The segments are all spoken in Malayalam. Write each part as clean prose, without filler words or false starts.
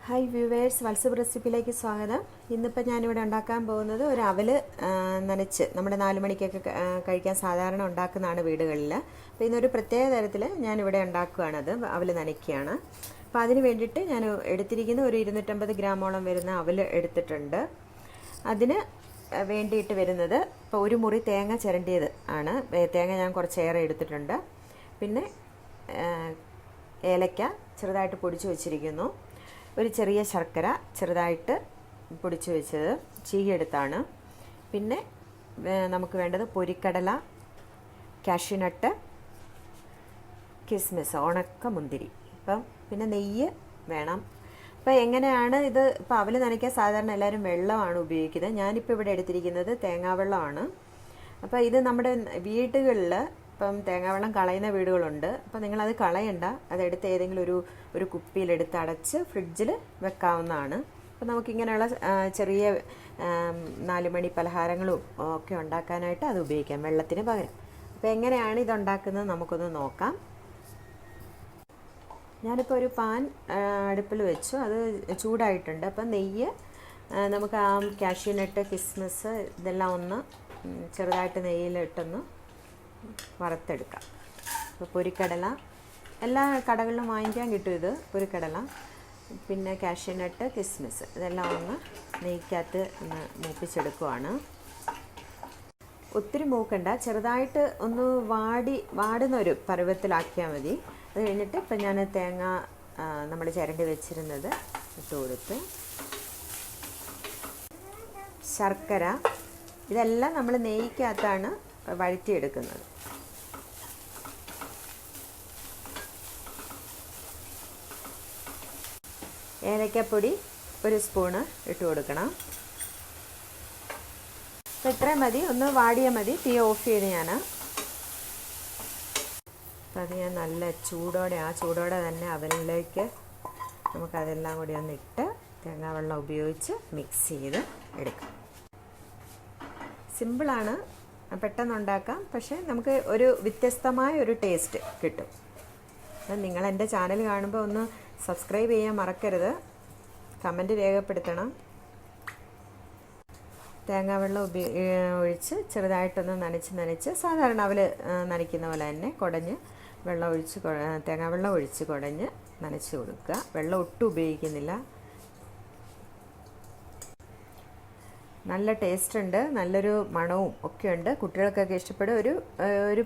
ഹായ് വ്യൂവേഴ്സ്, വത്സബ് റെസിപ്പിയിലേക്ക് സ്വാഗതം. ഇന്നിപ്പോൾ ഞാനിവിടെ ഉണ്ടാക്കാൻ പോകുന്നത് ഒരു അവൽ നനച്ച് നമ്മുടെ 4 മണിക്കൊക്കെ കഴിക്കാൻ സാധാരണ ഉണ്ടാക്കുന്നതാണ് വീടുകളിൽ. അപ്പോൾ ഇന്നൊരു പ്രത്യേക തരത്തിൽ ഞാനിവിടെ ഉണ്ടാക്കുകയാണത്. അവൽ നനയ്ക്കുകയാണ്. അപ്പോൾ അതിന് വേണ്ടിയിട്ട് ഞാൻ എടുത്തിരിക്കുന്ന ഒരു 250 ഗ്രാമോളം വരുന്ന അവൽ എടുത്തിട്ടുണ്ട്. അതിന് വേണ്ടിയിട്ട് വരുന്നത് ഇപ്പോൾ ഒരു മുറി തേങ്ങ ചിരണ്ടിയത് ആണ്. തേങ്ങ ഞാൻ കുറച്ചേറെ എടുത്തിട്ടുണ്ട്. പിന്നെ ഏലക്ക ചെറുതായിട്ട് പൊടിച്ച് വെച്ചിരിക്കുന്നു. ഒരു ചെറിയ ശർക്കര ചെറുതായിട്ട് പൊടിച്ച് വെച്ചത് ചീയെടുത്താണ്. പിന്നെ നമുക്ക് വേണ്ടത് പൊരിക്കടല, കാഷ്യൂനട്ട്, കിസ്മിസ്, ഉണക്ക മുന്തിരി. ഇപ്പം പിന്നെ നെയ്യ് വേണം. അപ്പോൾ എങ്ങനെയാണ് ഇത്? ഇപ്പോൾ അവൽ നനയ്ക്കാൻ സാധാരണ എല്ലാവരും വെള്ളമാണ് ഉപയോഗിക്കുന്നത്. ഞാനിപ്പോൾ ഇവിടെ എടുത്തിരിക്കുന്നത് തേങ്ങാവെള്ളമാണ്. അപ്പോൾ ഇത് നമ്മുടെ വീടുകളിൽ ഇപ്പം തേങ്ങാവെള്ളം കളയുന്ന വീടുകളുണ്ട്. അപ്പോൾ നിങ്ങളത് കളയണ്ട. അതെടുത്ത് ഏതെങ്കിലും ഒരു കുപ്പിയിലെടുത്ത് അടച്ച് ഫ്രിഡ്ജിൽ വെക്കാവുന്നതാണ്. അപ്പോൾ നമുക്കിങ്ങനെയുള്ള ചെറിയ 4 മണി പലഹാരങ്ങളും ഒക്കെ ഉണ്ടാക്കാനായിട്ട് അത് ഉപയോഗിക്കാം വെള്ളത്തിന് പകരം. അപ്പോൾ എങ്ങനെയാണ് ഇതുണ്ടാക്കുന്നത് നമുക്കൊന്ന് നോക്കാം. ഞാനിപ്പോൾ ഒരു പാൻ അടുപ്പിൽ വെച്ചു. അത് ചൂടായിട്ടുണ്ട്. അപ്പം നെയ്യ് നമുക്ക് ആ കാഷ്യൂനട്ട്, കിസ്മിസ് ഇതെല്ലാം ഒന്ന് ചെറുതായിട്ട് നെയ്യിലിട്ടൊന്ന് വറുത്തെടുക്കാം. അപ്പോൾ പൊരിക്കടല എല്ലാ കടകളിലും വാങ്ങിക്കാൻ കിട്ടും. ഇത് പൊരിക്കടല, പിന്നെ കാഷ്യൂനട്ട്, കിസ്മിസ് ഇതെല്ലാം ഒന്ന് നെയ്ക്കകത്ത് ഒന്ന് മൂപ്പിച്ചെടുക്കുവാണ്. ഒത്തിരി മൂക്കണ്ട, ചെറുതായിട്ട് ഒന്ന് വാടുന്നൊരു പരുവത്തിലാക്കിയാൽ മതി. അത് കഴിഞ്ഞിട്ട് ഇപ്പം ഞാൻ തേങ്ങ നമ്മൾ ചിരണ്ടി വെച്ചിരുന്നത് ഇട്ട് കൊടുത്ത്, ശർക്കര ഇതെല്ലാം നമ്മൾ നെയ്ക്കകത്താണ് വഴറ്റിയെടുക്കുന്നത്. ഏലക്കപ്പൊടി 1 സ്പൂണ് ഇട്ട് കൊടുക്കണം. അപ്പോൾ ഇത്രയും മതി, ഒന്ന് വാടിയാൽ മതി. തീ ഓഫ് ചെയ്ത് ഞാൻ അപ്പോൾ അത് ഞാൻ നല്ല ചൂടോടെ തന്നെ അവനിലേക്ക് നമുക്കതെല്ലാം കൂടി ഒന്നിട്ട് തേങ്ങാവെള്ളം ഉപയോഗിച്ച് മിക്സ് ചെയ്ത് എടുക്കാം. സിമ്പിളാണ്, പെട്ടെന്ന് ഉണ്ടാക്കാം. പക്ഷേ നമുക്ക് ഒരു വ്യത്യസ്തമായ ഒരു ടേസ്റ്റ് കിട്ടും. നിങ്ങൾ എൻ്റെ ചാനൽ കാണുമ്പോൾ ഒന്ന് സബ്സ്ക്രൈബ് ചെയ്യാൻ മറക്കരുത്. കമൻറ്റ് രേഖപ്പെടുത്തണം. തേങ്ങാവെള്ളം ഒഴിച്ച് ചെറുതായിട്ടൊന്ന് നനച്ച് സാധാരണ അവൽ നനയ്ക്കുന്ന പോലെ തന്നെ തേങ്ങാവെള്ളം ഒഴിച്ച് കുടഞ്ഞ് നനച്ച് കൊടുക്കുക. വെള്ളം ഒട്ടും ഉപയോഗിക്കുന്നില്ല. നല്ല ടേസ്റ്റ് ഉണ്ട്, നല്ലൊരു മണവും ഒക്കെ ഉണ്ട്. കുട്ടികൾക്കൊക്കെ ഇഷ്ടപ്പെടും. ഒരു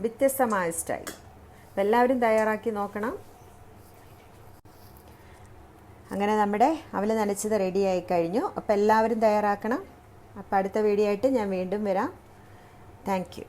വ്യത്യസ്തമായ സ്റ്റൈൽ. അപ്പോൾ എല്ലാവരും തയ്യാറാക്കി നോക്കണം. അങ്ങനെ നമ്മുടെ അവൽ നനച്ചത് റെഡിയായി കഴിഞ്ഞു. അപ്പോൾ എല്ലാവരും തയ്യാറാക്കണം. അപ്പോൾ അടുത്ത വീഡിയോ ആയിട്ട് ഞാൻ വീണ്ടും വരാം. Thank you.